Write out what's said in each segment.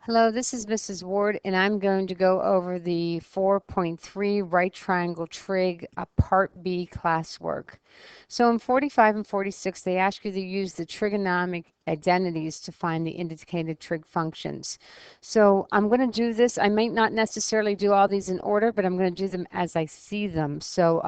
Hello, this is Mrs. Ward, and I'm going to go over the 4.3 right triangle trig, part B classwork. So in 45 and 46, they ask you to use the trigonomic identities to find the indicated trig functions. So I'm going to do this. I might not necessarily do all these in order, but I'm going to do them as I see them. So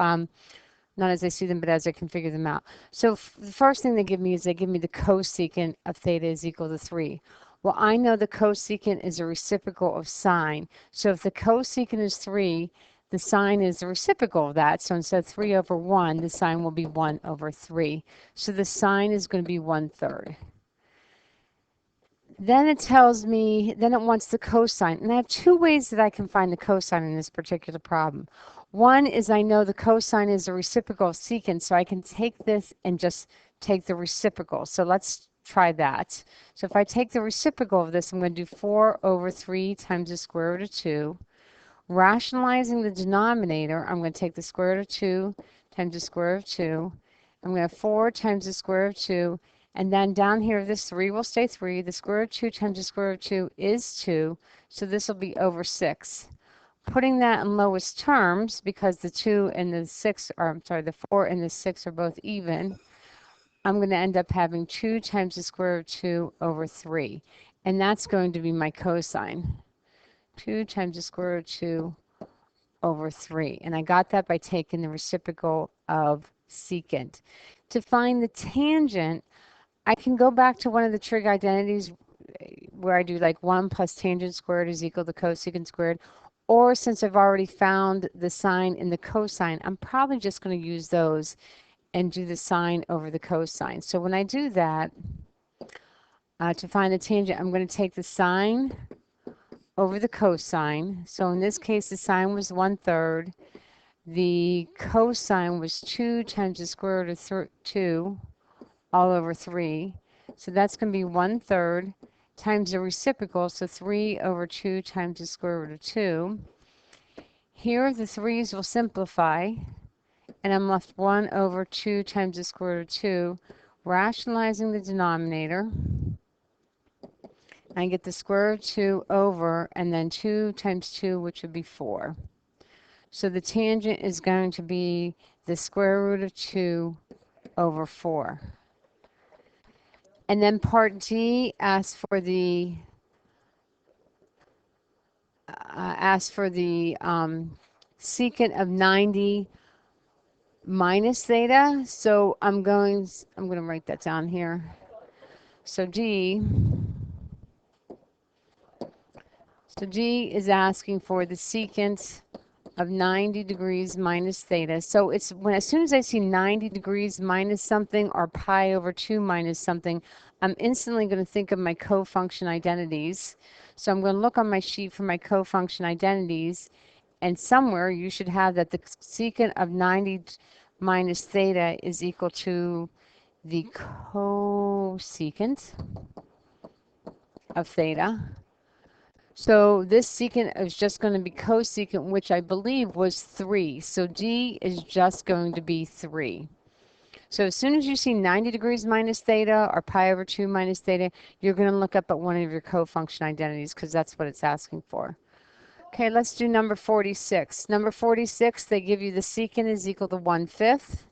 not as I see them, but as I can figure them out. So the first thing they give me is they give me the cosecant of theta is equal to 3. Well, I know the cosecant is a reciprocal of sine. So if the cosecant is 3, the sine is the reciprocal of that. So instead of 3 over 1, the sine will be 1 over 3. So the sine is going to be 1/3. Then it tells me, then it wants the cosine. And I have two ways that I can find the cosine in this particular problem. One is I know the cosine is a reciprocal of secant, so I can take this and just take the reciprocal. So let's try that. So if I take the reciprocal of this, I'm going to do 4 over 3 times the square root of 2. Rationalizing the denominator, I'm going to take the square root of 2 times the square root of 2. I'm going to have 4 times the square root of 2. And then down here, this 3 will stay 3. The square root of 2 times the square root of 2 is 2. So this will be over 6. Putting that in lowest terms, because the 2 and the 6 are, I'm sorry, the 4 and the 6 are both even, I'm going to end up having 2 times the square root of 2 over 3. And that's going to be my cosine. 2 times the square root of 2 over 3. And I got that by taking the reciprocal of secant. To find the tangent, I can go back to one of the trig identities where I do like 1 plus tangent squared is equal to cosecant squared. Or since I've already found the sine and the cosine, I'm probably just going to use those and do the sine over the cosine. So when I do that, to find the tangent, I'm going to take the sine over the cosine. So in this case, the sine was 1/3. The cosine was 2 times the square root of 2 all over 3. So that's going to be 1/3 times the reciprocal, so 3 over 2 times the square root of 2. Here the 3's will simplify, and I'm left 1 over 2 times the square root of 2. Rationalizing the denominator, I get the square root of 2 over, and then 2 times 2, which would be 4. So the tangent is going to be the square root of 2 over 4. And then part D asks for the secant of 90 minus theta. So I'm going to write that down here. So D is asking for the secant of 90 degrees minus theta. So it's as soon as I see 90 degrees minus something or pi over 2 minus something, I'm instantly going to think of my cofunction identities. So I'm going to look on my sheet for my cofunction identities, and somewhere you should have that the secant of 90 minus theta is equal to the cosecant of theta. So this secant is just going to be cosecant, which I believe was 3. So D is just going to be 3. So as soon as you see 90 degrees minus theta or pi over 2 minus theta, you're going to look up at one of your cofunction identities because that's what it's asking for. Okay, let's do number 46. Number 46, they give you the secant is equal to 1/5.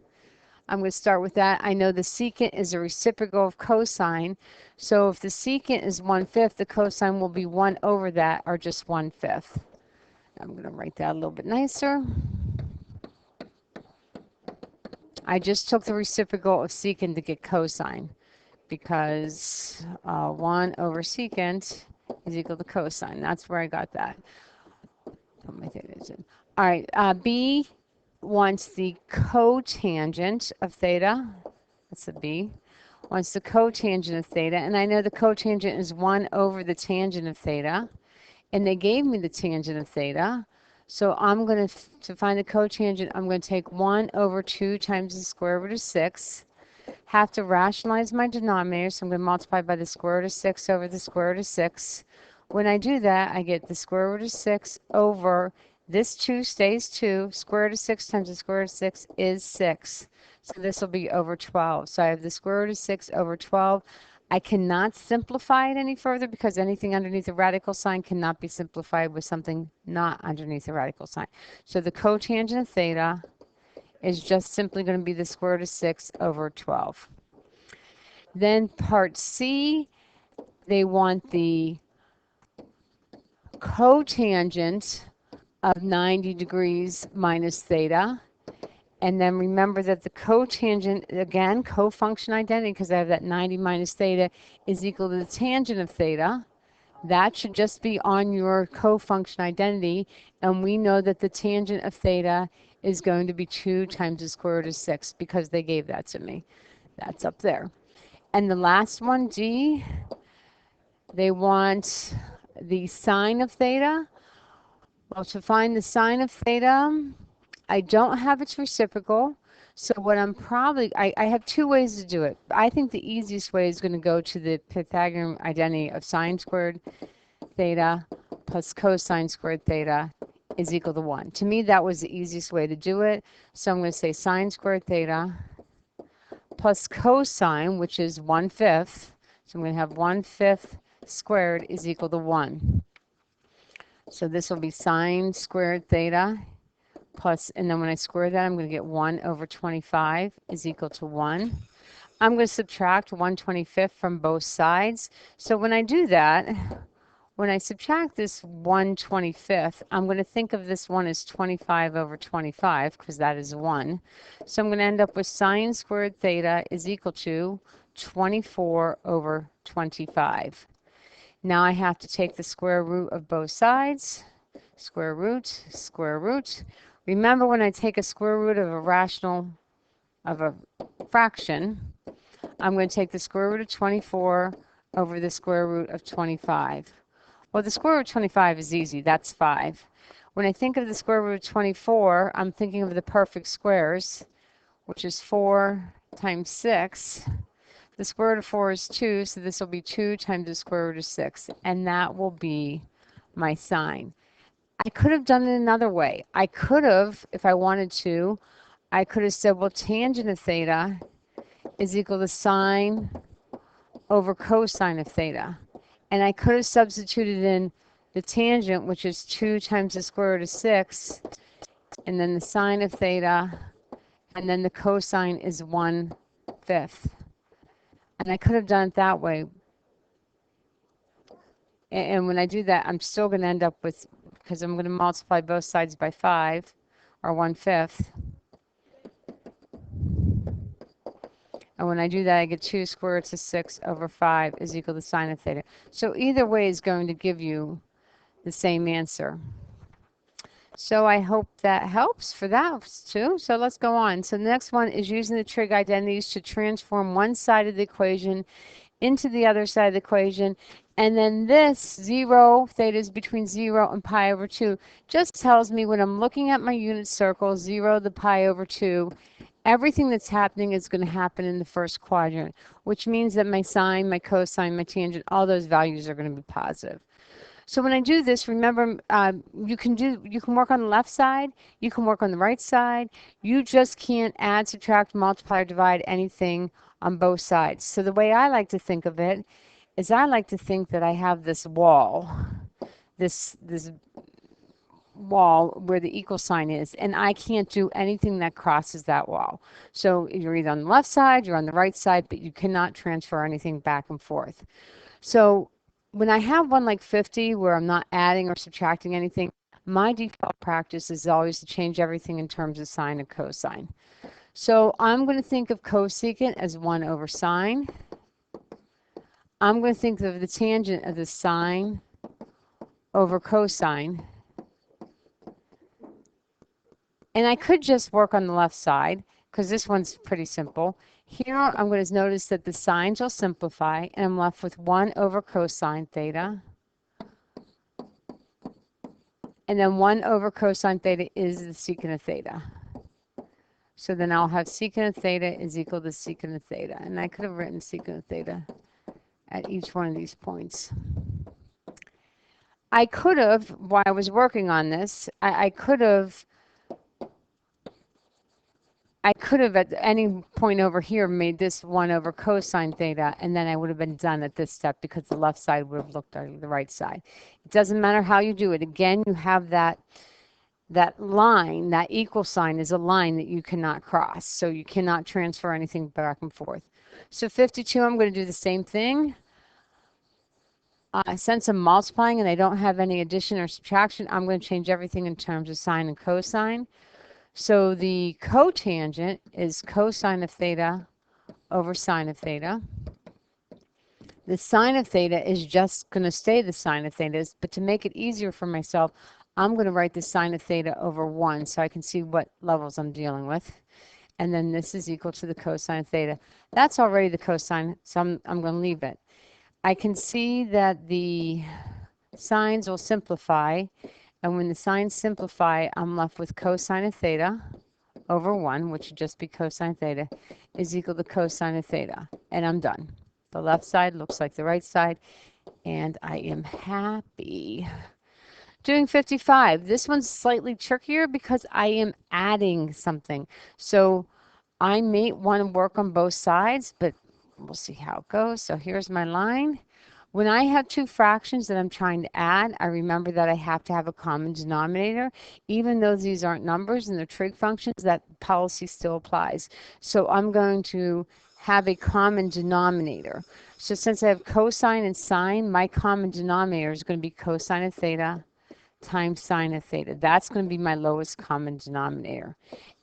I'm going to start with that. I know the secant is a reciprocal of cosine. So if the secant is 1/5, the cosine will be 1 over that, or just 1/5. I'm going to write that a little bit nicer. I just took the reciprocal of secant to get cosine, because 1 over secant is equal to cosine. That's where I got that. Put my theta in. All right, B wants the cotangent of theta. That's a B. Wants the cotangent of theta, and I know the cotangent is 1 over the tangent of theta, and they gave me the tangent of theta. So I'm going to find the cotangent, I'm going to take 1 over 2 times the square root of 6. Have to rationalize my denominator, so I'm going to multiply by the square root of 6 over the square root of 6. When I do that, I get the square root of 6 over this 2 stays 2. Square root of 6 times the square root of 6 is 6. So this will be over 12. So I have the square root of 6 over 12. I cannot simplify it any further because anything underneath a radical sign cannot be simplified with something not underneath a radical sign. So the cotangent of theta is just simply going to be the square root of 6 over 12. Then part C, they want the cotangent of 90 degrees minus theta. And then remember that the cotangent, again, cofunction identity, because I have that 90 minus theta, is equal to the tangent of theta. That should just be on your cofunction identity. And we know that the tangent of theta is going to be 2 times the square root of 6 because they gave that to me. That's up there. And the last one, D, they want the sine of theta. Well, to find the sine of theta, I don't have its reciprocal. So what I'm probably, I have two ways to do it. I think the easiest way is going to go to the Pythagorean identity of sine squared theta plus cosine squared theta is equal to 1. To me, that was the easiest way to do it. So I'm going to say sine squared theta plus cosine, which is 1/5. So I'm going to have 1/5 squared is equal to 1. So this will be sine squared theta plus, and then when I square that, I'm going to get 1 over 25 is equal to 1. I'm going to subtract 1/25 from both sides. So when I do that, when I subtract this 1/25, I'm going to think of this one as 25 over 25 because that is 1. So I'm going to end up with sine squared theta is equal to 24 over 25. Now I have to take the square root of both sides. Square root, square root. Remember, when I take a square root of a fraction, I'm going to take the square root of 24 over the square root of 25. Well, the square root of 25 is easy. That's 5. When I think of the square root of 24, I'm thinking of the perfect squares, which is 4 times 6. The square root of 4 is 2, so this will be 2 times the square root of 6, and that will be my sine. I could have done it another way. I could have, if I wanted to, I could have said, well, tangent of theta is equal to sine over cosine of theta. And I could have substituted in the tangent, which is 2 times the square root of 6, and then the sine of theta, and then the cosine is 1/5. And I could have done it that way. And when I do that, I'm still going to end up with, because I'm going to multiply both sides by 5, or 1/5. And when I do that, I get 2 square roots of 6 over 5 is equal to sine of theta. So either way is going to give you the same answer. So I hope that helps for that too. So let's go on. So the next one is using the trig identities to transform one side of the equation into the other side of the equation. And then this 0, theta is between 0 and pi over 2, just tells me when I'm looking at my unit circle, 0 to pi over 2, everything that's happening is going to happen in the first quadrant, which means that my sine, my cosine, my tangent, all those values are going to be positive. So when I do this, remember, you can work on the left side, you can work on the right side. You just can't add, subtract, multiply, or divide anything on both sides. So the way I like to think of it is I like to think that I have this wall, this wall where the equal sign is, and I can't do anything that crosses that wall. So you're either on the left side, you're on the right side, but you cannot transfer anything back and forth. So when I have one like 50 where I'm not adding or subtracting anything, my default practice is always to change everything in terms of sine and cosine. So I'm going to think of cosecant as 1 over sine. I'm going to think of the tangent of the sine over cosine. And I could just work on the left side because this one's pretty simple. Here I'm going to notice that the sines will simplify and I'm left with 1 over cosine theta. And then 1 over cosine theta is the secant of theta. So then I'll have secant of theta is equal to secant of theta. And I could have written secant of theta at each one of these points. I could have, while I was working on this, I could have I could have at any point over here made this 1 over cosine theta, and then I would have been done at this step because the left side would have looked like the right side. It doesn't matter how you do it. Again, you have that line, that equal sign is a line that you cannot cross. So you cannot transfer anything back and forth. So 52, I'm going to do the same thing. Since I'm multiplying and I don't have any addition or subtraction, I'm going to change everything in terms of sine and cosine. So the cotangent is cosine of theta over sine of theta. The sine of theta is just going to stay the sine of theta, but to make it easier for myself, I'm going to write the sine of theta over 1 so I can see what levels I'm dealing with. And then this is equal to the cosine of theta. That's already the cosine, so I'm going to leave it. I can see that the sines will simplify, and when the sines simplify, I'm left with cosine of theta over 1, which would just be cosine theta, is equal to cosine of theta. And I'm done. The left side looks like the right side, and I am happy. Doing 55. This one's slightly trickier because I am adding something. So I may want to work on both sides, but we'll see how it goes. So here's my line. When I have two fractions that I'm trying to add, I remember that I have to have a common denominator. Even though these aren't numbers and they're trig functions, that policy still applies. So I'm going to have a common denominator. So since I have cosine and sine, my common denominator is going to be cosine of theta times sine of theta. That's going to be my lowest common denominator.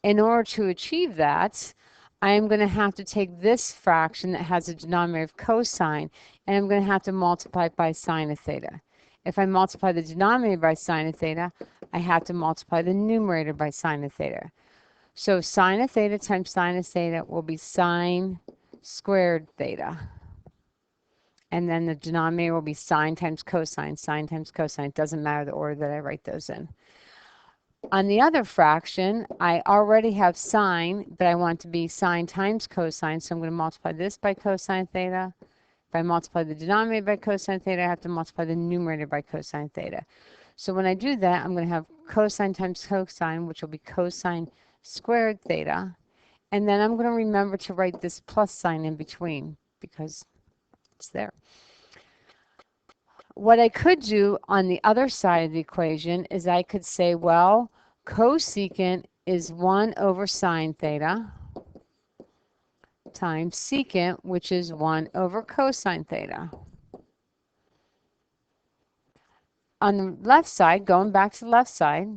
In order to achieve that, I am going to have to take this fraction that has a denominator of cosine, and I'm going to have to multiply it by sine of theta. If I multiply the denominator by sine of theta, I have to multiply the numerator by sine of theta. So sine of theta times sine of theta will be sine squared theta. And then the denominator will be sine times cosine, sine times cosine. It doesn't matter the order that I write those in. On the other fraction, I already have sine, but I want to be sine times cosine, so I'm going to multiply this by cosine theta. If I multiply the denominator by cosine theta, I have to multiply the numerator by cosine theta. So when I do that, I'm going to have cosine times cosine, which will be cosine squared theta. And then I'm going to remember to write this plus sign in between because it's there. What I could do on the other side of the equation is I could say, well, cosecant is 1 over sine theta times secant, which is 1 over cosine theta. On the left side, going back to the left side,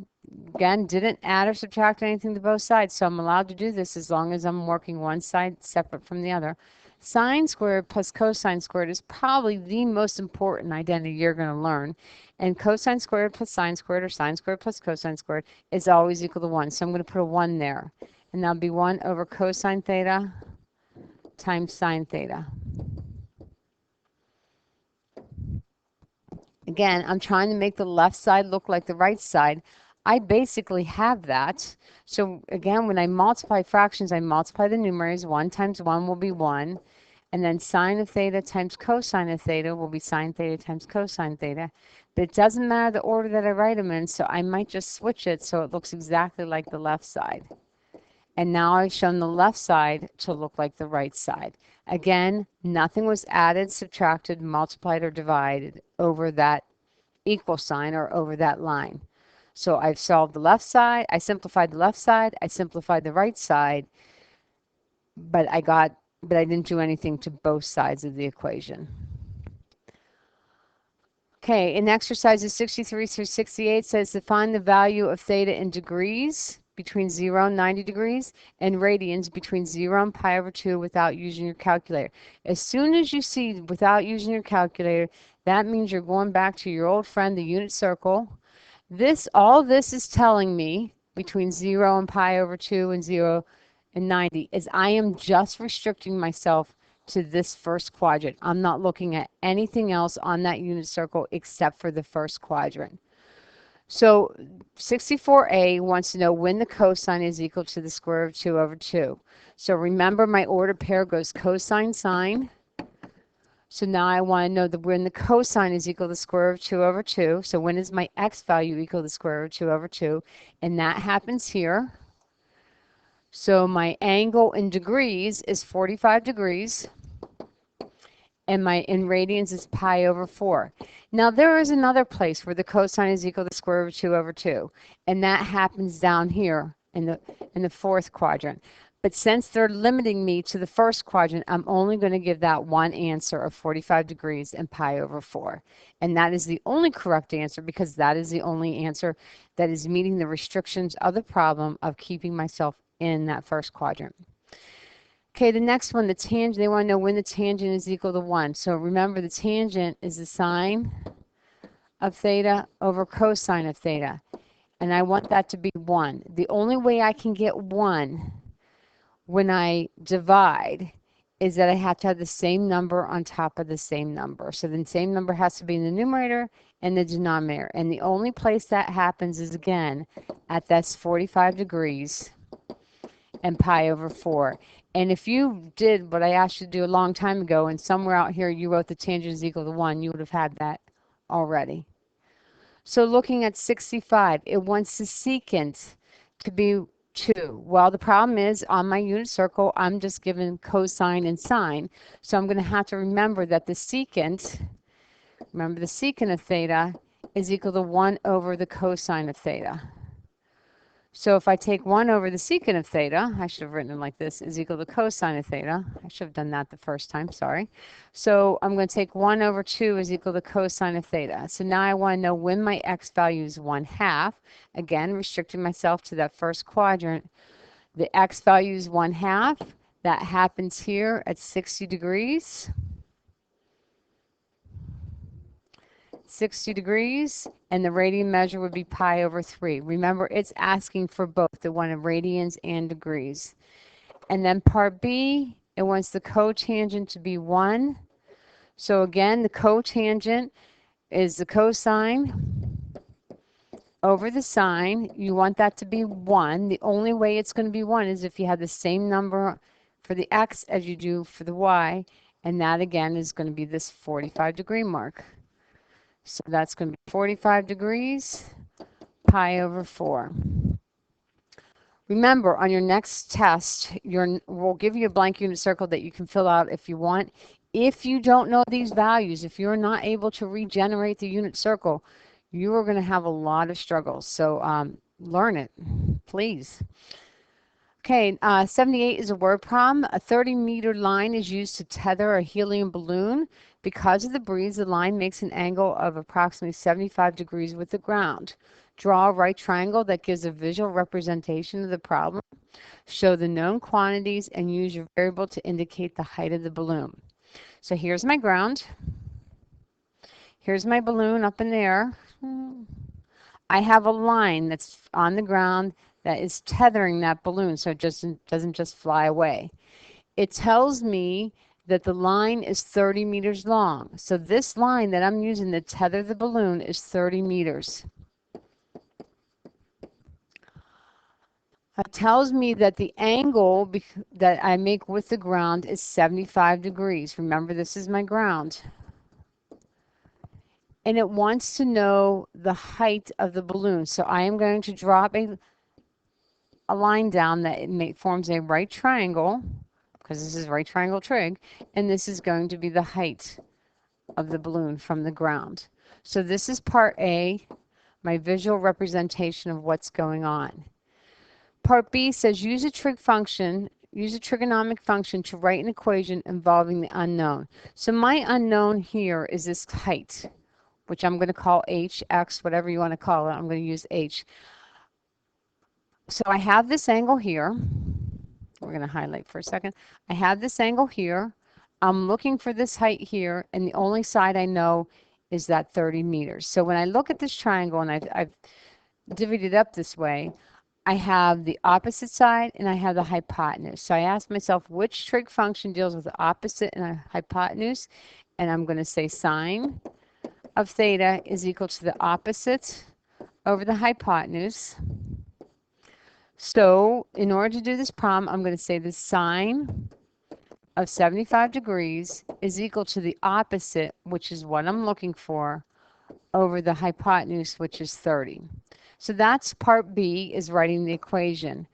again, didn't add or subtract anything to both sides, so I'm allowed to do this as long as I'm working one side separate from the other. Sine squared plus cosine squared is probably the most important identity you're going to learn. And cosine squared plus sine squared, or sine squared plus cosine squared, is always equal to 1. So I'm going to put a 1 there. And that'll be 1 over cosine theta times sine theta. Again, I'm trying to make the left side look like the right side. I basically have that. So again, when I multiply fractions, I multiply the numerators. 1 times 1 will be 1. And then sine of theta times cosine of theta will be sine theta times cosine theta. But it doesn't matter the order that I write them in, so I might just switch it so it looks exactly like the left side. And now I've shown the left side to look like the right side. Again, nothing was added, subtracted, multiplied, or divided over that equal sign or over that line. So I've solved the left side, I simplified the left side, I simplified the right side, but I didn't do anything to both sides of the equation. Okay, in exercises 63 through 68 says to find the value of theta in degrees between 0 and 90 degrees and radians between 0 and pi over 2 without using your calculator. As soon as you see without using your calculator, that means you're going back to your old friend, the unit circle. All this is telling me between 0 and pi over 2 and 0 and 90 is I am just restricting myself to this first quadrant. I'm not looking at anything else on that unit circle except for the first quadrant. So 64A wants to know when the cosine is equal to the square root of 2 over 2. So remember my ordered pair goes cosine, sine. So now I want to know when the cosine is equal to the square root of 2 over 2. So when is my x value equal to the square root of 2 over 2? And that happens here. So my angle in degrees is 45 degrees, and my in radians is pi over 4. Now there is another place where the cosine is equal to the square root of 2 over 2, and that happens down here in the fourth quadrant. But since they're limiting me to the first quadrant, I'm only going to give that one answer of 45 degrees and pi over 4. And that is the only correct answer because that is the only answer that is meeting the restrictions of the problem of keeping myself in that first quadrant. Okay, the next one, the tangent, they want to know when the tangent is equal to 1. So remember, the tangent is the sine of theta over cosine of theta. And I want that to be 1. The only way I can get 1 when I divide is that I have to have the same number on top of the same number. So the same number has to be in the numerator and the denominator. And the only place that happens is, again, at that's 45 degrees and pi over 4. And if you did what I asked you to do a long time ago and somewhere out here you wrote the tangent is equal to 1, you would have had that already. So looking at 65, it wants the secant to be 2. Well, the problem is on my unit circle, I'm just given cosine and sine. So I'm going to have to remember that the secant, remember the secant of theta is equal to 1 over the cosine of theta. So if I take 1 over the secant of theta, I should have written it like this, is equal to cosine of theta. I should have done that the first time, sorry. So I'm going to take 1 over 2 is equal to cosine of theta. So now I want to know when my x value is 1/2. Again, restricting myself to that first quadrant. The x value is 1/2. That happens here at 60 degrees. 60 degrees, and the radian measure would be pi over 3. Remember, it's asking for both, the one in radians and degrees. And then part B, it wants the cotangent to be 1. So again, the cotangent is the cosine over the sine. You want that to be 1. The only way it's going to be 1 is if you have the same number for the x as you do for the y, and that again is going to be this 45-degree mark. So that's going to be 45 degrees, pi over 4. Remember, on your next test, we'll give you a blank unit circle that you can fill out if you want. If you don't know these values, if you're not able to regenerate the unit circle, you are going to have a lot of struggles. So learn it, please. Okay, 78 is a word problem. A 30-meter line is used to tether a helium balloon. Because of the breeze, the line makes an angle of approximately 75 degrees with the ground. Draw a right triangle that gives a visual representation of the problem. Show the known quantities and use your variable to indicate the height of the balloon. So here's my ground. Here's my balloon up in the air. I have a line that's on the ground that is tethering that balloon so it just doesn't just fly away. It tells me that the line is 30 meters long. So this line that I'm using to tether the balloon is 30 meters. It tells me that the angle that I make with the ground is 75 degrees. Remember, this is my ground. And it wants to know the height of the balloon. So I am going to drop a line down that forms a right triangle, because this is right triangle trig, and this is going to be the height of the balloon from the ground. So this is part A, my visual representation of what's going on. Part B says use a trigonomic function to write an equation involving the unknown. So my unknown here is this height, which I'm going to call h, x, whatever you want to call it. I'm going to use h. So I have this angle here. We're going to highlight for a second. I have this angle here. I'm looking for this height here, and the only side I know is that 30 meters. So when I look at this triangle, and I've divvied it up this way, I have the opposite side and I have the hypotenuse. So I ask myself which trig function deals with the opposite and a hypotenuse, and I'm going to say sine of theta is equal to the opposite over the hypotenuse. So in order to do this problem, I'm going to say the sine of 75 degrees is equal to the opposite, which is what I'm looking for, over the hypotenuse, which is 30. So that's part B, is writing the equation.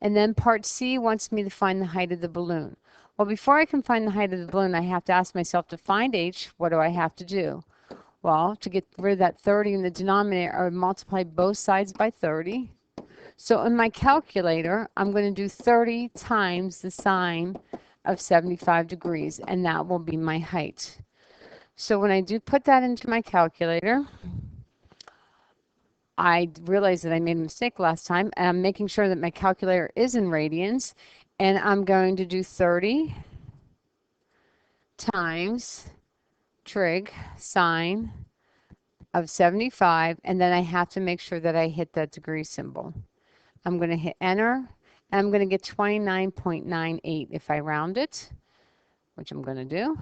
And then part C wants me to find the height of the balloon. Well, before I can find the height of the balloon, I have to ask myself, to find h, what do I have to do? Well, to get rid of that 30 in the denominator, I would multiply both sides by 30. So in my calculator, I'm going to do 30 times the sine of 75 degrees, and that will be my height. So when I do put that into my calculator, I realized that I made a mistake last time, and I'm making sure that my calculator is in radians, and I'm going to do 30 times trig sine of 75, and then I have to make sure that I hit that degree symbol. I'm going to hit enter, and I'm going to get 29.98 if I round it, which I'm going to do.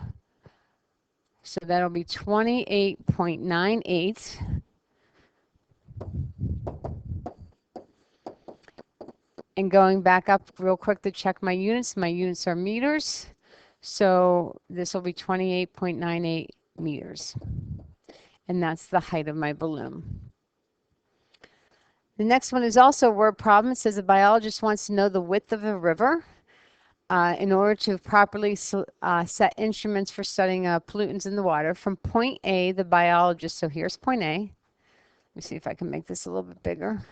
So that'll be 28.98. And going back up real quick to check my units are meters. So this will be 28.98 meters. And that's the height of my balloon. The next one is also a word problem. It says a biologist wants to know the width of a river in order to properly set instruments for studying pollutants in the water. From point A, the biologist, so here's point A. Let me see if I can make this a little bit bigger.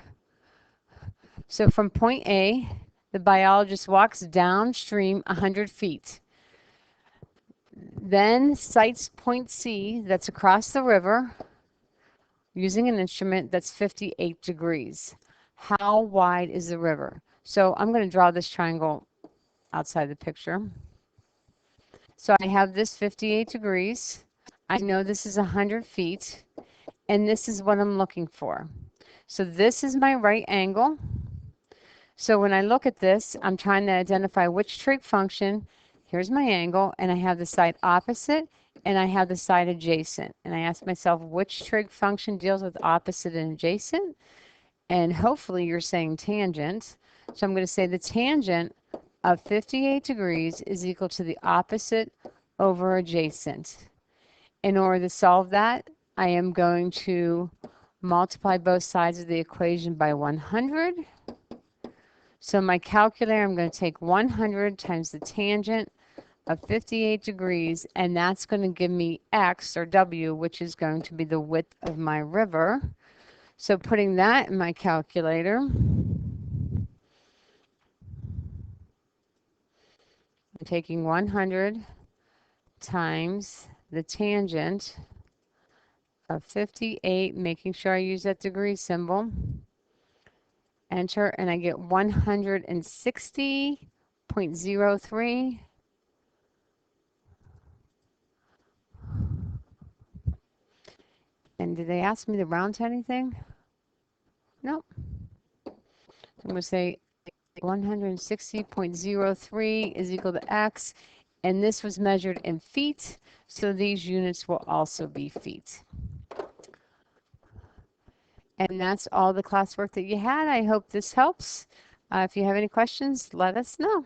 So from point A, the biologist walks downstream 100 feet. Then sights point C that's across the river using an instrument that's 58 degrees. How wide is the river? So I'm going to draw this triangle outside the picture. So I have this 58 degrees. I know this is 100 feet, and this is what I'm looking for. So this is my right angle. So when I look at this, I'm trying to identify which trig function. Here's my angle, and I have the side opposite, and I have the side adjacent. And I ask myself, which trig function deals with opposite and adjacent? And hopefully you're saying tangent. So I'm going to say the tangent of 58 degrees is equal to the opposite over adjacent. In order to solve that, I am going to multiply both sides of the equation by 100. So my calculator, I'm going to take 100 times the tangent of 58 degrees, and that's going to give me x, or w, which is going to be the width of my river. So putting that in my calculator, I'm taking 100 times the tangent of 58, making sure I use that degree symbol. Enter, and I get 160.03. And did they ask me to round to anything? No. I'm going to say 160.03 is equal to x, and this was measured in feet, so these units will also be feet. And that's all the classwork that you had. I hope this helps. If you have any questions, let us know.